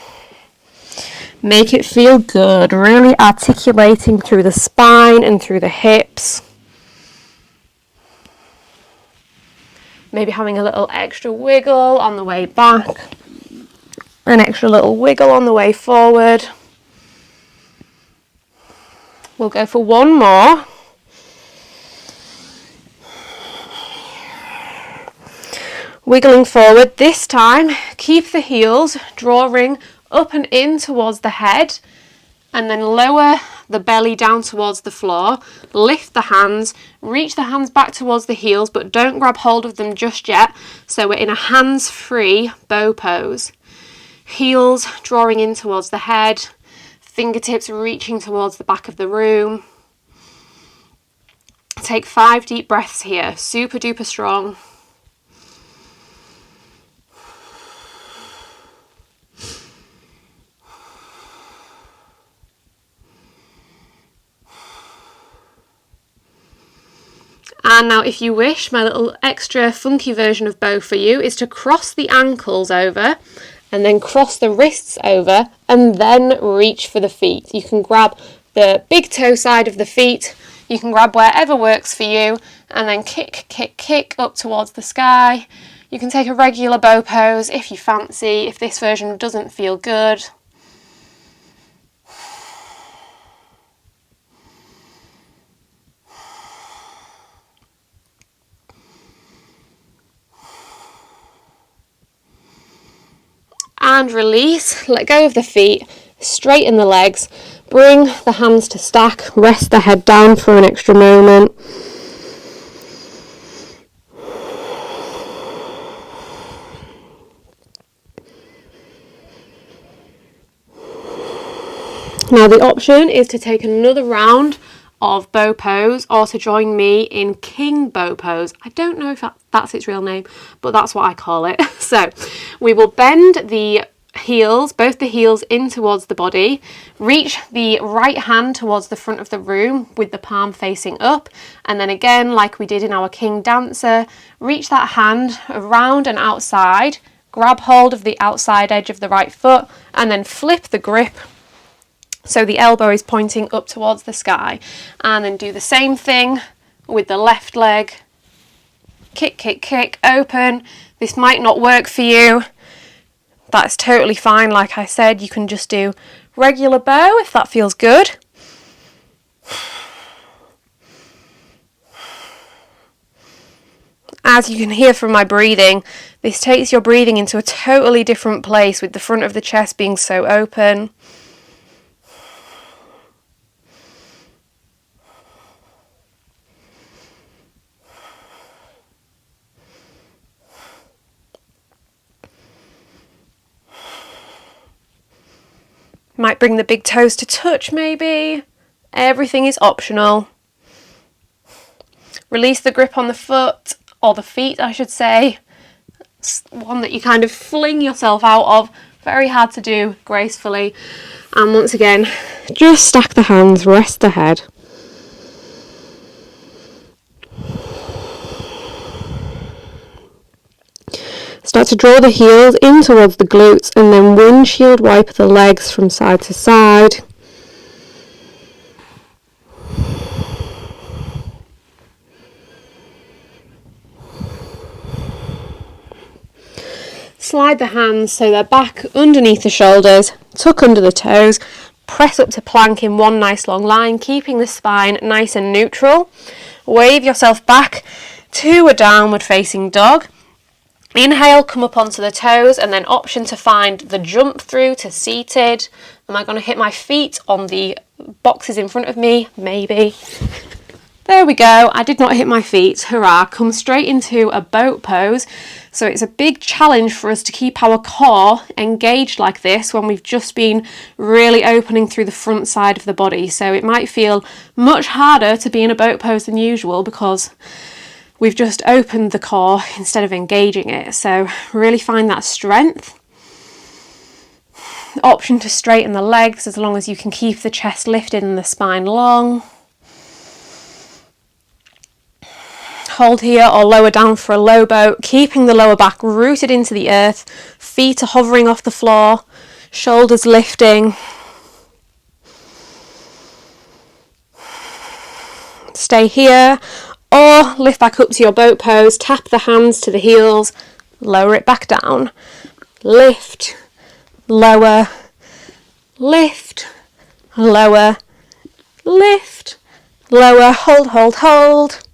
Make it feel good, really articulating through the spine and through the hips. Maybe having a little extra wiggle on the way back, an extra little wiggle on the way forward. We'll go for one more. Wiggling forward, this time keep the heels drawing up and in towards the head, and then lower the belly down towards the floor. Lift the hands, reach the hands back towards the heels, but don't grab hold of them just yet. So we're in a hands-free bow pose. Heels drawing in towards the head, fingertips reaching towards the back of the room. Take 5 deep breaths here, super duper strong. And now if you wish, my little extra funky version of bow for you is to cross the ankles over and then cross the wrists over and then reach for the feet. You can grab the big toe side of the feet, you can grab wherever works for you, and then kick, kick, kick up towards the sky. You can take a regular bow pose if you fancy, if this version doesn't feel good. And release, let go of the feet, straighten the legs, bring the hands to stack, rest the head down for an extra moment. Now the option is to take another round of bow pose or to join me in king bow pose. I don't know if that's its real name, but that's what I call it. So we will bend the heels, both the heels in towards the body, reach the right hand towards the front of the room with the palm facing up, and then again, like we did in our king dancer, reach that hand around and outside, grab hold of the outside edge of the right foot, and then flip the grip so the elbow is pointing up towards the sky, and then do the same thing with the left leg. Kick, kick, kick, open. This might not work for you. That's totally fine. Like I said, you can just do regular bow if that feels good. As you can hear from my breathing, this takes your breathing into a totally different place with the front of the chest being so open. Might bring the big toes to touch maybe. Everything is optional. Release the grip on the foot, or the feet I should say. It's one that you kind of fling yourself out of. Very hard to do gracefully. And once again, just stack the hands, rest the head. Start to draw the heels in towards the glutes and then windshield wiper the legs from side to side. Slide the hands so they're back underneath the shoulders, tuck under the toes, press up to plank in one nice long line, keeping the spine nice and neutral. Wave yourself back to a downward facing dog. Inhale, come up onto the toes, and then option to find the jump through to seated. Am I going to hit my feet on the boxes in front of me? Maybe. There we go. I did not hit my feet. Hurrah. Come straight into a boat pose. So it's a big challenge for us to keep our core engaged like this when we've just been really opening through the front side of the body. So it might feel much harder to be in a boat pose than usual because we've just opened the core instead of engaging it. So really find that strength. Option to straighten the legs as long as you can keep the chest lifted and the spine long. Hold here or lower down for a low boat, keeping the lower back rooted into the earth. Feet are hovering off the floor. shoulders lifting. Stay here, or lift back up to your boat pose, tap the hands to the heels, lower it back down. Lift, lower, lift, lower, lift, lower, hold, hold, hold.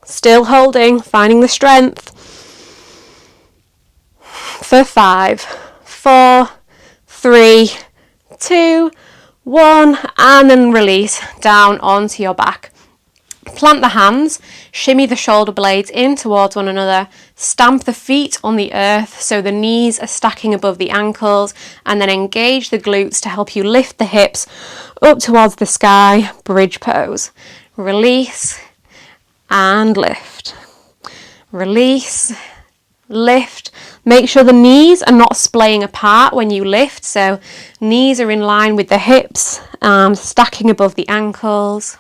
Still holding, finding the strength. For 5, 4, 3, 2, 1, and then release down onto your back. Plant the hands, shimmy the shoulder blades in towards one another, stamp the feet on the earth so the knees are stacking above the ankles, and then engage the glutes to help you lift the hips up towards the sky, bridge pose. Release and lift. Release, lift. Make sure the knees are not splaying apart when you lift, so knees are in line with the hips, stacking above the ankles.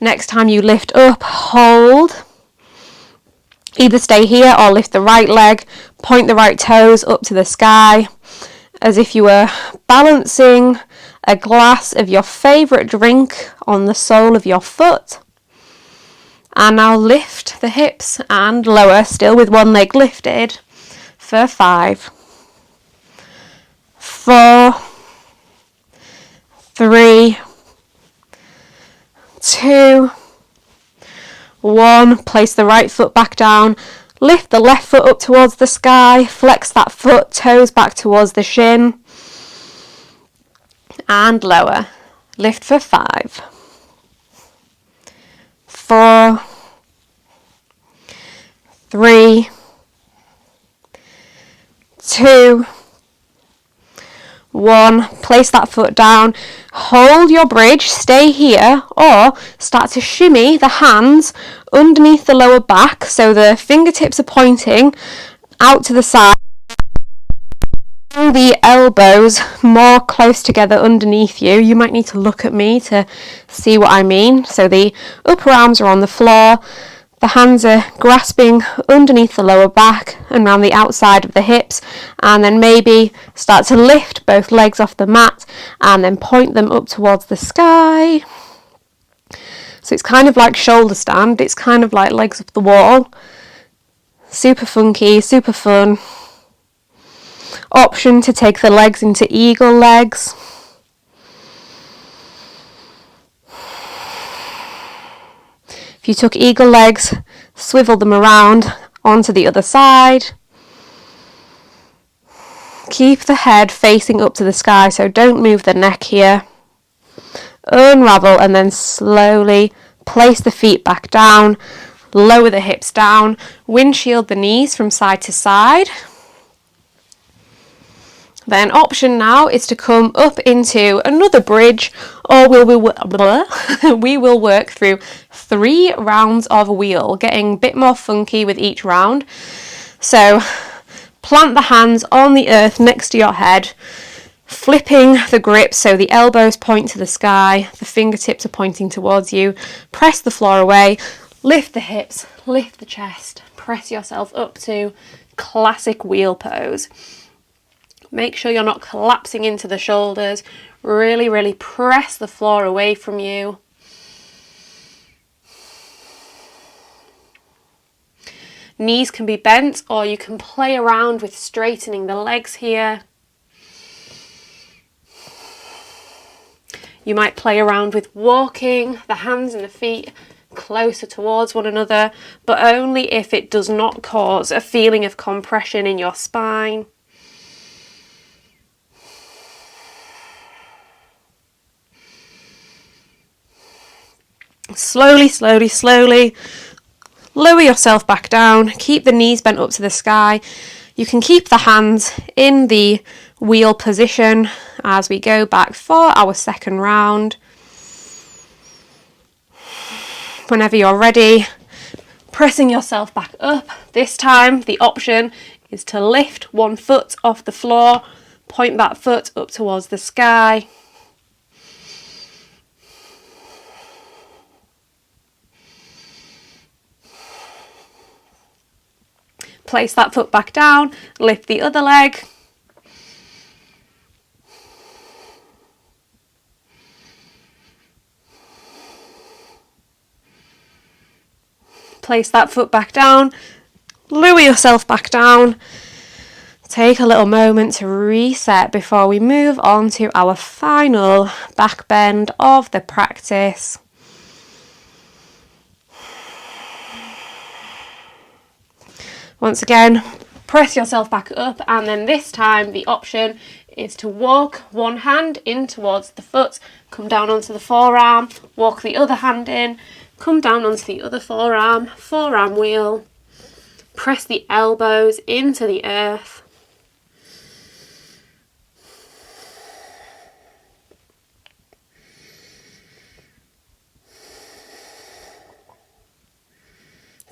Next time you lift up, hold. Either stay here or lift the right leg, point the right toes up to the sky, as if you were balancing a glass of your favourite drink on the sole of your foot. And now lift the hips and lower, still with one leg lifted, for 5, 4, 3, 2, 1. Place the right foot back down, lift the left foot up towards the sky, flex that foot, toes back towards the shin, and lower. Lift for 5, 4, 3, 2, 1. Place that foot down, hold your bridge, stay here, or start to shimmy the hands underneath the lower back so the fingertips are pointing out to the side, and the elbows more close together underneath you. You might need to look at me to see what I mean. So the upper arms are on the floor, the hands are grasping underneath the lower back and around the outside of the hips, and then maybe start to lift both legs off the mat and then point them up towards the sky. So it's kind of like shoulder stand, it's kind of like legs up the wall. Super funky, super fun. Option to take the legs into eagle legs. If you took eagle legs, swivel them around onto the other side. Keep the head facing up to the sky, so don't move the neck here. Unravel and then slowly place the feet back down, lower the hips down, windshield the knees from side to side. Then option now is to come up into another bridge, or we will work through 3 rounds of wheel, getting a bit more funky with each round. So plant the hands on the earth next to your head, flipping the grip so the elbows point to the sky, the fingertips are pointing towards you. Press the floor away, lift the hips, lift the chest, press yourself up to classic wheel pose. Make sure you're not collapsing into the shoulders. Really, really press the floor away from you. Knees can be bent, or you can play around with straightening the legs here. You might play around with walking the hands and the feet closer towards one another, but only if it does not cause a feeling of compression in your spine. Slowly, slowly, slowly lower yourself back down. Keep the knees bent up to the sky. You can keep the hands in the wheel position as we go back for our second round. Whenever you're ready, pressing yourself back up. This time the option is to lift one foot off the floor, point that foot up towards the sky. Place that foot back down, lift the other leg. Place that foot back down, lower yourself back down. Take a little moment to reset before we move on to our final back bend of the practice. Once again, press yourself back up, and then this time the option is to walk one hand in towards the foot, come down onto the forearm, walk the other hand in, come down onto the other forearm, forearm wheel, press the elbows into the earth.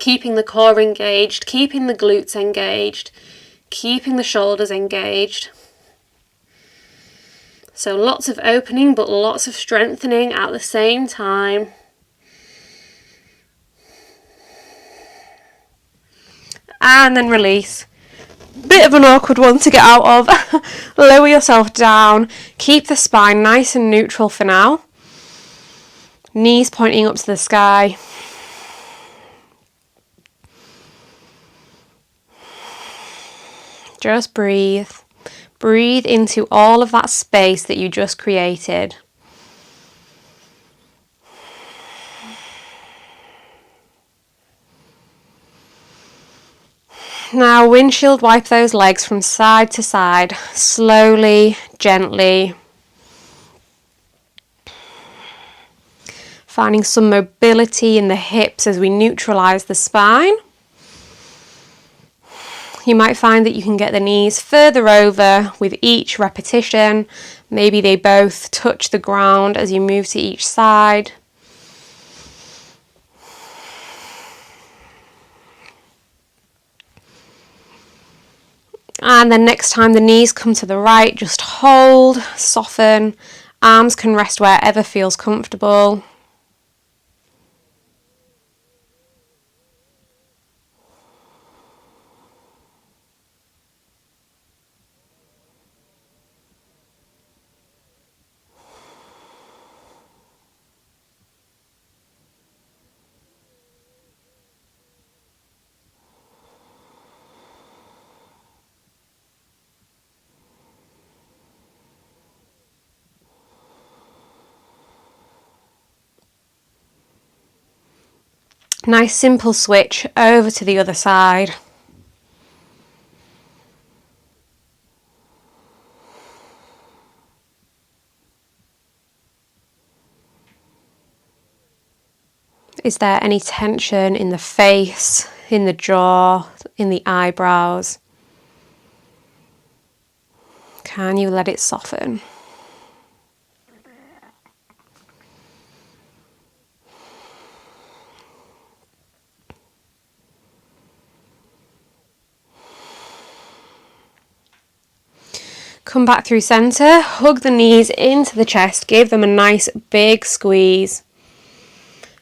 Keeping the core engaged, keeping the glutes engaged, keeping the shoulders engaged. So lots of opening but lots of strengthening at the same time. And then release. Bit of an awkward one to get out of. Lower yourself down. Keep the spine nice and neutral for now. Knees pointing up to the sky. Just breathe. Breathe into all of that space that you just created. Now windshield wipe those legs from side to side, slowly, gently. Finding some mobility in the hips as we neutralise the spine. You might find that you can get the knees further over with each repetition. Maybe they both touch the ground as you move to each side. And then next time the knees come to the right, just hold, soften. Arms can rest wherever feels comfortable. Nice simple switch over to the other side. Is there any tension in the face, in the jaw, in the eyebrows? Can you let it soften? Come back through centre, hug the knees into the chest, give them a nice big squeeze.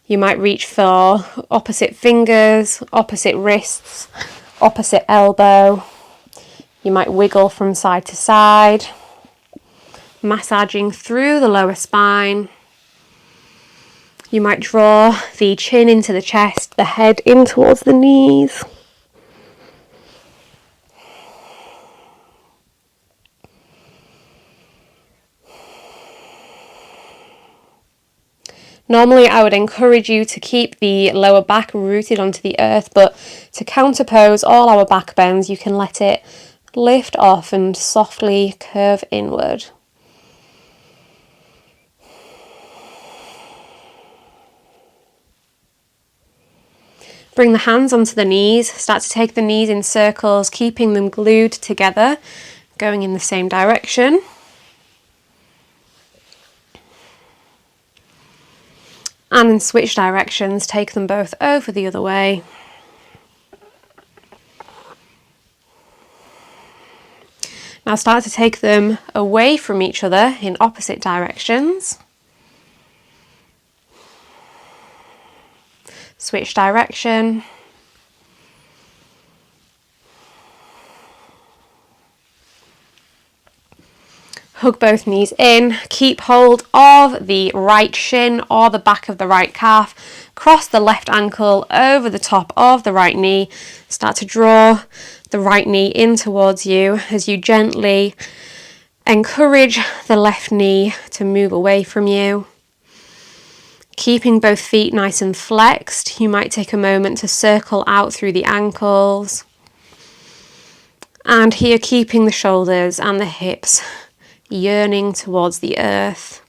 You might reach for opposite fingers, opposite wrists, opposite elbow. You might wiggle from side to side, massaging through the lower spine. You might draw the chin into the chest, the head in towards the knees. Normally I would encourage you to keep the lower back rooted onto the earth, but to counterpose all our back bends, you can let it lift off and softly curve inward. Bring the hands onto the knees, start to take the knees in circles, keeping them glued together, going in the same direction. And then switch directions, take them both over the other way. Now start to take them away from each other in opposite directions. Switch direction. Hug both knees in, keep hold of the right shin or the back of the right calf, cross the left ankle over the top of the right knee, start to draw the right knee in towards you as you gently encourage the left knee to move away from you. Keeping both feet nice and flexed, you might take a moment to circle out through the ankles. And here keeping the shoulders and the hips yearning towards the earth.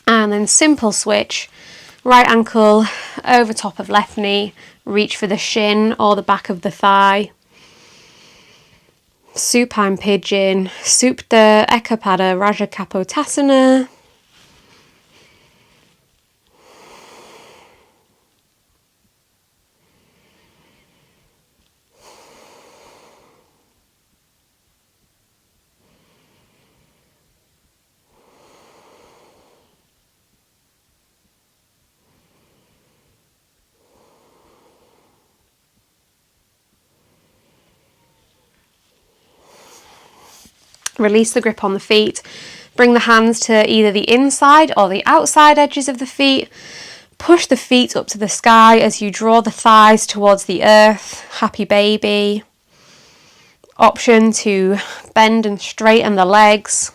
And then simple switch, right ankle over top of left knee, reach for the shin or the back of the thigh. Supine pigeon, Supta Ekapada Rajakapotasana. Release the grip on the feet. Bring the hands to either the inside or the outside edges of the feet. Push the feet up to the sky as you draw the thighs towards the earth. Happy baby. Option to bend and straighten the legs.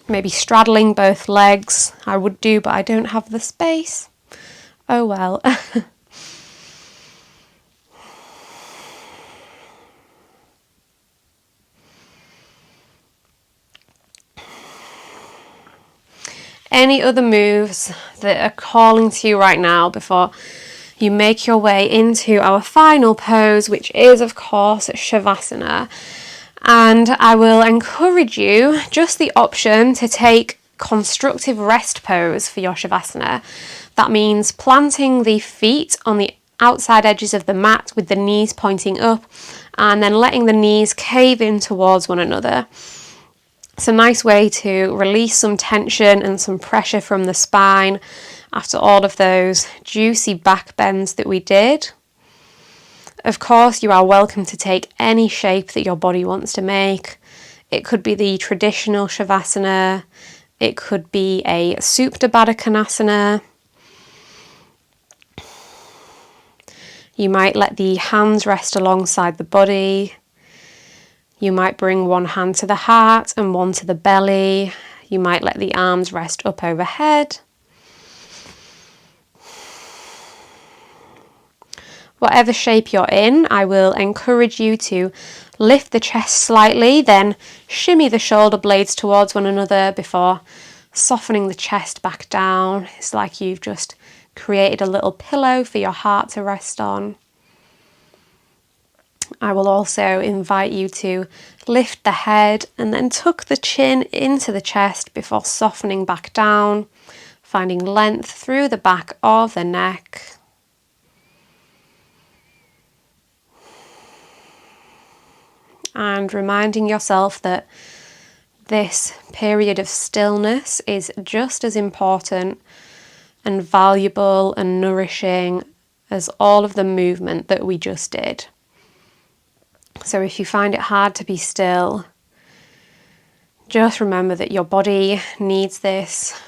Maybe straddling both legs. I would do, but I don't have the space. Oh well. Any other moves that are calling to you right now before you make your way into our final pose, which is of course Savasana. And I will encourage you, just the option to take constructive rest pose for your Savasana. That means planting the feet on the outside edges of the mat with the knees pointing up and then letting the knees cave in towards one another. It's a nice way to release some tension and some pressure from the spine after all of those juicy back bends that we did. Of course, you are welcome to take any shape that your body wants to make. It could be the traditional Shavasana. It could be a Supta Baddha Konasana. You might let the hands rest alongside the body. You might bring one hand to the heart and one to the belly. You might let the arms rest up overhead. Whatever shape you're in, I will encourage you to lift the chest slightly, then shimmy the shoulder blades towards one another before softening the chest back down. It's like you've just created a little pillow for your heart to rest on. I will also invite you to lift the head and then tuck the chin into the chest before softening back down, finding length through the back of the neck. And reminding yourself that this period of stillness is just as important and valuable and nourishing as all of the movement that we just did. So if you find it hard to be still, just remember that your body needs this,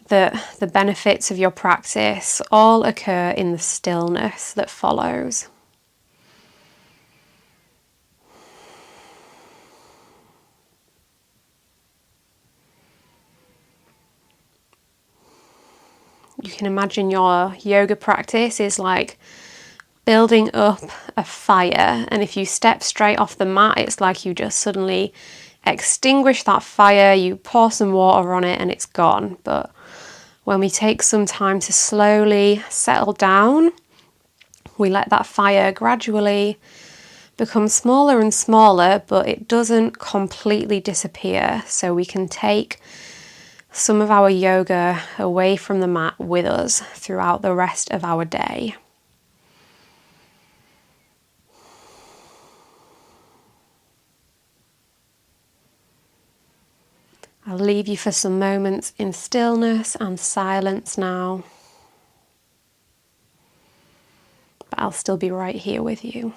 that the benefits of your practice all occur in the stillness that follows. You can imagine your yoga practice is like building up a fire, and if you step straight off the mat, it's like you just suddenly extinguish that fire, you pour some water on it and it's gone. But when we take some time to slowly settle down, we let that fire gradually become smaller and smaller, but it doesn't completely disappear, so we can take some of our yoga away from the mat with us throughout the rest of our day. I'll leave you for some moments in stillness and silence now, but I'll still be right here with you.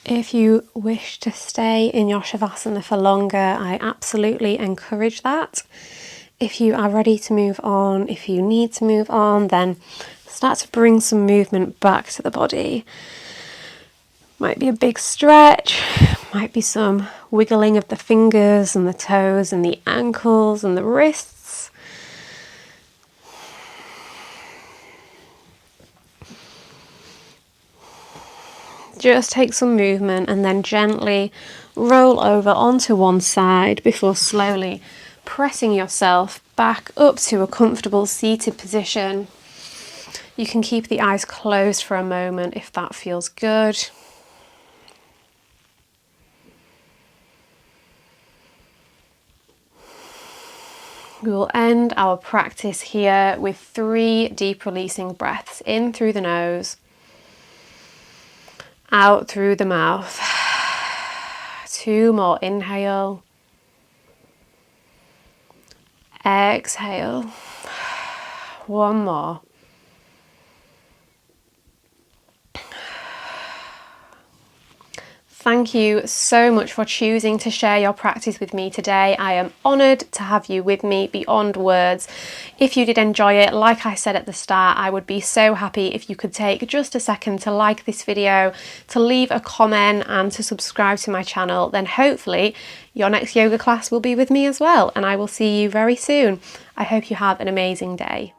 If you wish to stay in your Savasana for longer, I absolutely encourage that. If you are ready to move on, if you need to move on, then start to bring some movement back to the body. Might be a big stretch, might be some wiggling of the fingers and the toes and the ankles and the wrists. Just take some movement and then gently roll over onto one side before slowly pressing yourself back up to a comfortable seated position. You can keep the eyes closed for a moment if that feels good. We will end our practice here with 3 deep releasing breaths in through the nose, out through the mouth. 2 more, inhale, exhale, 1 more. Thank you so much for choosing to share your practice with me today. I am honoured to have you with me beyond words. If you did enjoy it, like I said at the start, I would be so happy if you could take just a second to like this video, to leave a comment and to subscribe to my channel. Then hopefully your next yoga class will be with me as well, and I will see you very soon. I hope you have an amazing day.